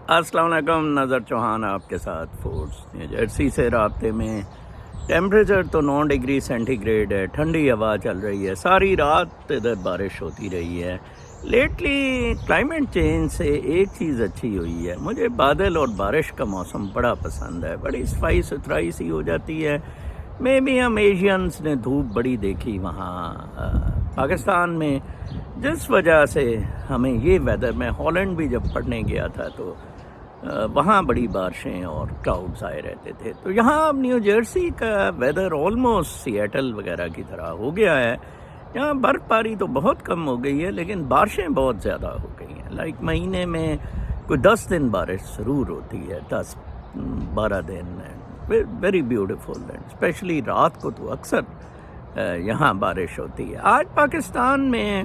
السلام علیکم، نظر چوہان آپ کے ساتھ فورس نیو جرسی سے رابطے میں۔ ٹیمپریچر تو 9 ڈگری سینٹی گریڈ ہے، ٹھنڈی ہوا چل رہی ہے، ساری رات ادھر بارش ہوتی رہی ہے۔ لیٹلی کلائمیٹ چینج سے ایک چیز اچھی ہوئی ہے، مجھے بادل اور بارش کا موسم بڑا پسند ہے، بڑی صفائی ستھرائی سی ہو جاتی ہے۔ میں بھی ہم ایشینس نے دھوپ بڑی دیکھی وہاں پاکستان میں، جس وجہ سے ہمیں یہ ویدر، میں ہالینڈ بھی جب پڑھنے گیا تھا تو وہاں بڑی بارشیں اور کلاؤڈز آئے رہتے تھے۔ تو یہاں نیو جرسی کا ویدر آلموسٹ سیٹل وغیرہ کی طرح ہو گیا ہے۔ یہاں برف باری تو بہت کم ہو گئی ہے، لیکن بارشیں بہت زیادہ ہو گئی ہیں۔ لائک مہینے میں کوئی 10 دن بارش ضرور ہوتی ہے، 10-12 دن۔ ویری بیوٹیفل اینڈ اسپیشلی رات کو تو اکثر یہاں بارش ہوتی ہے۔ آج پاکستان میں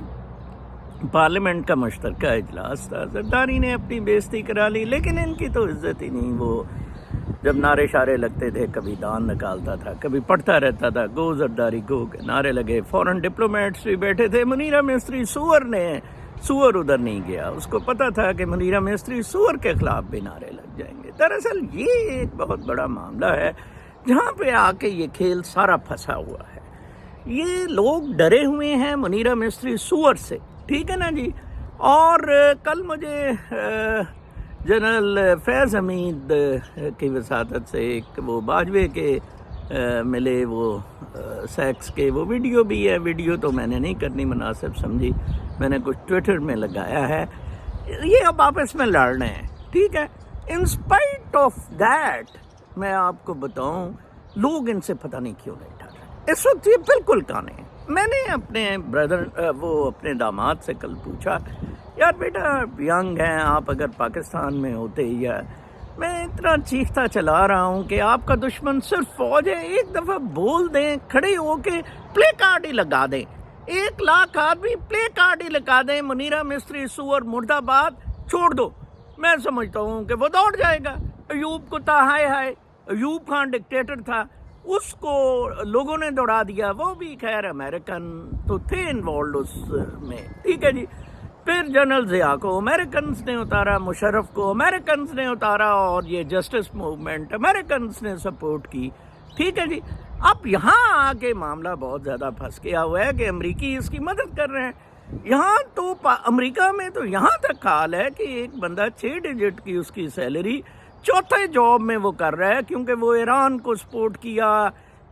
پارلیمنٹ کا مشترکہ اجلاس تھا، زرداری نے اپنی بےزتی کرا لی، لیکن ان کی تو عزت ہی نہیں۔ وہ جب نعرے شارے لگتے تھے، کبھی دان نکالتا تھا، کبھی پڑھتا رہتا تھا گو زرداری گو کے نعرے لگے۔ فورن ڈپلومیٹس بھی بیٹھے تھے۔ منیرہ مستری سور ادھر نہیں گیا، اس کو پتا تھا کہ منیرہ مستری سور کے خلاف بھی نعرے لگ جائیں گے۔ دراصل یہ ایک بہت بڑا معاملہ ہے جہاں پہ آ کے یہ کھیل سارا پھنسا ہوا ہے۔ یہ لوگ ڈرے ہوئے ہیں منیرہ مستری سور سے، ٹھیک ہے نا جی۔ اور کل مجھے جنرل فیض حمید کی وساطت سے ایک وہ باجوے کے ملے، وہ سیکس کے وہ ویڈیو بھی ہے۔ ویڈیو تو میں نے نہیں کرنی مناسب سمجھی، میں نے کچھ ٹویٹر میں لگایا ہے۔ یہ اب آپس میں لڑ رہے ہیں، ٹھیک ہے۔ ان اسپائٹ آف دیٹ میں آپ کو بتاؤں، لوگ ان سے پتہ نہیں کیوں نہیں ڈر رہے اس وقت۔ یہ بالکل کانے ہیں۔ میں نے اپنے اپنے داماد سے کل پوچھا، یار بیٹا ینگ ہیں آپ، اگر پاکستان میں ہوتے، یا میں اتنا چیختا چلا رہا ہوں کہ آپ کا دشمن صرف فوج ہے، ایک دفعہ بول دیں، کھڑے ہو کے پلے کارڈ ہی لگا دیں، 1 لاکھ آدمی پلے کارڈ ہی لگا دیں، منیرہ مستری سور مرد آباد، چھوڑ دو۔ میں سمجھتا ہوں کہ وہ دوڑ جائے گا۔ ایوب کو تھا، ہائے ایوب خان ڈکٹیٹر تھا، اس کو لوگوں نے دوڑا دیا، وہ بھی خیر امریکن تو تھے انوالوڈ اس میں، ٹھیک ہے جی۔ پھر جنرل ضیاء کو امریکنز نے اتارا، مشرف کو امریکنز نے اتارا، اور یہ جسٹس موومنٹ امریکنز نے سپورٹ کی، ٹھیک ہے جی۔ اب یہاں آ کے معاملہ بہت زیادہ پھنس گیا ہوا ہے کہ امریکی اس کی مدد کر رہے ہیں۔ یہاں تو امریکہ میں تو یہاں تک حال ہے کہ ایک بندہ 6 ڈیجٹ کی اس کی سیلری 4تھے جاب میں وہ کر رہا ہے، کیونکہ وہ ایران کو سپورٹ کیا۔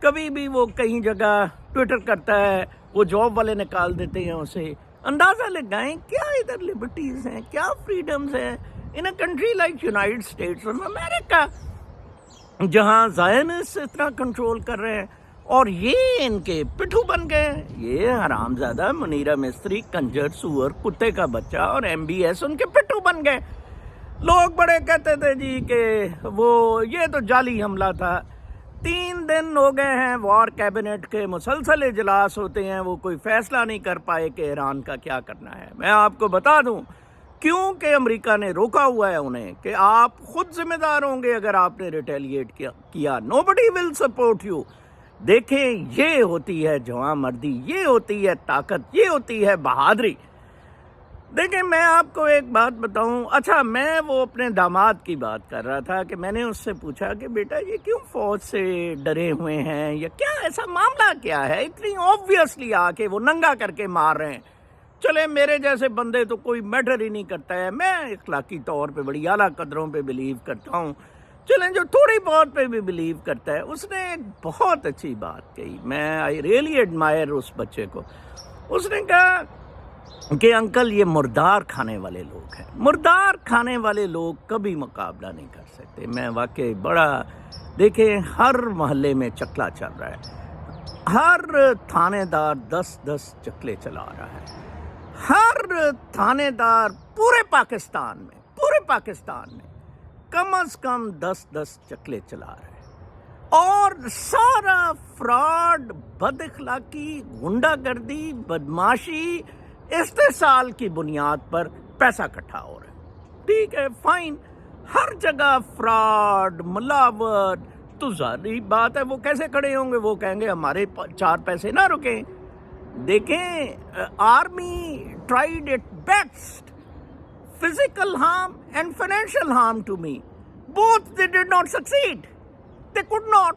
کبھی بھی وہ کہیں جگہ ٹویٹر کرتا ہے، وہ جاب والے نکال دیتے ہیں اسے۔ اندازہ لگائیں کیا ادھر لبرٹیز ہیں، کیا فریڈمز ہیں in a country like United States of America, جہاں زائنسٹ اس طرح کنٹرول کر رہے ہیں، اور یہ ان کے پٹھو بن گئے۔ یہ حرامزادہ منیرہ مستری کنجر سور کتے کا بچہ اور MBS ان کے پٹھو بن گئے۔ لوگ بڑے کہتے تھے جی کہ یہ تو جعلی حملہ تھا۔ 3 دن ہو گئے ہیں وار کیبنٹ کے مسلسل اجلاس ہوتے ہیں، وہ کوئی فیصلہ نہیں کر پائے کہ ایران کا کیا کرنا ہے۔ میں آپ کو بتا دوں کیونکہ امریکہ نے روکا ہوا ہے انہیں کہ آپ خود ذمہ دار ہوں گے اگر آپ نے ریٹیلیٹ کیا۔ nobody will support you۔ دیکھیں، یہ ہوتی ہے جواں مردی، یہ ہوتی ہے طاقت، یہ ہوتی ہے بہادری۔ دیکھیں، میں آپ کو ایک بات بتاؤں۔ اچھا، میں وہ اپنے داماد کی بات کر رہا تھا کہ میں نے اس سے پوچھا کہ بیٹا یہ کیوں فوج سے ڈرے ہوئے ہیں، یا کیا ایسا معاملہ کیا ہے، اتنی آبویسلی آ کے وہ ننگا کر کے مار رہے ہیں۔ چلے میرے جیسے بندے تو کوئی میٹر ہی نہیں کرتا ہے، میں اخلاقی طور پہ بڑی اعلیٰ قدروں پہ بلیو کرتا ہوں، چلیں جو تھوڑی بہت پہ بھی بلیو کرتا ہے۔ اس نے ایک بہت اچھی بات کہی، میں آئی ریئلی ایڈمائر اس بچے کو۔ اس نے کہا کہ انکل یہ مردار کھانے والے لوگ ہیں، مردار کھانے والے لوگ کبھی مقابلہ نہیں کر سکتے۔ میں واقعی بڑا، دیکھیں ہر محلے میں چکلا چل رہا ہے، ہر تھانے دار 10-10 چکلے چلا رہا ہے، ہر تھانے دار پورے پاکستان میں کم از کم 10-10 چکلے چلا رہے ہیں، اور سارا فراڈ، بد اخلاقی، غنڈہ گردی، بدماشی، استحصال کی بنیاد پر پیسہ اکٹھا ہو رہا ہے، ٹھیک ہے، فائن۔ ہر جگہ فراڈ، ملاوٹ، تو ظاہری بات ہے وہ کیسے کھڑے ہوں گے، وہ کہیں گے ہمارے 4 پیسے نہ رکیں۔ دیکھیں، army tried it best physical harm and financial harm to me. Both they did not succeed. They could not.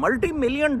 $multi-million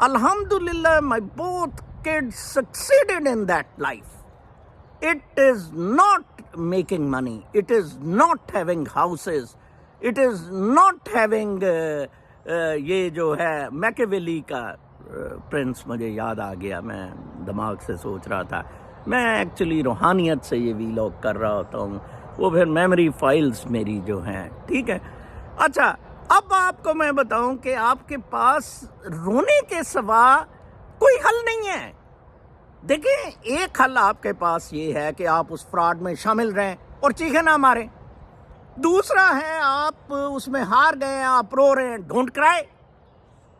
Alhamdulillah, my both kids succeeded in that life. It is not making money. It is not having houses. It is not having یہ جو ہے میکیویلی کا prince مجھے یاد آ گیا. میں دماغ سے سوچ رہا تھا. میں ایکچولی روحانیت سے یہ ویلاگ کر رہا ہوتا ہوں. وہ پھر میموری فائلز میری جو ہیں. ٹھیک ہے. اچھا اب آپ کو میں بتاؤں کہ آپ کے پاس رونے کے سوا کوئی حل نہیں ہے. دیکھیں ایک حل آپ کے پاس یہ ہے کہ آپ اس فراڈ میں شامل رہیں اور چیخیں نہ ماریں. دوسرا ہے آپ اس میں ہار گئے ہیں, آپ رو رہے ہیں, ڈونٹ کرائے.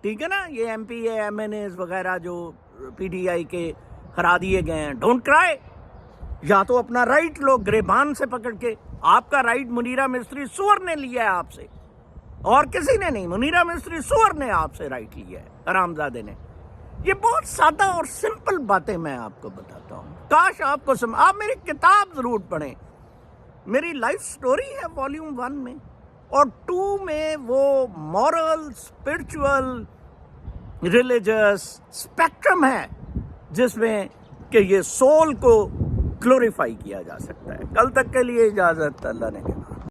ٹھیک ہے نا. یہ M P A M N As وغیرہ جو پی ٹی آئی کے ہرا دیے گئے ہیں, ڈونٹ کرائے. یا تو اپنا رائٹ لو گریبان سے پکڑ کے. آپ کا رائٹ منیرہ مستری سور نے لیا ہے آپ سے, اور کسی نے نہیں. منیرہ مستری سور نے آپ سے رائٹ لیا ہے, حرامزادے نے. یہ بہت سادہ اور سمپل باتیں میں آپ کو بتاتا ہوں. کاش آپ کو آپ میری کتاب ضرور پڑھیں. میری لائف سٹوری ہے والیوم 1 میں, اور 2 میں وہ مورل, اسپرچول, ریلیجس اسپیکٹرم ہے جس میں کہ یہ سول کو گلوریفائی کیا جا سکتا ہے. کل تک کے لیے اجازت. اللہ نے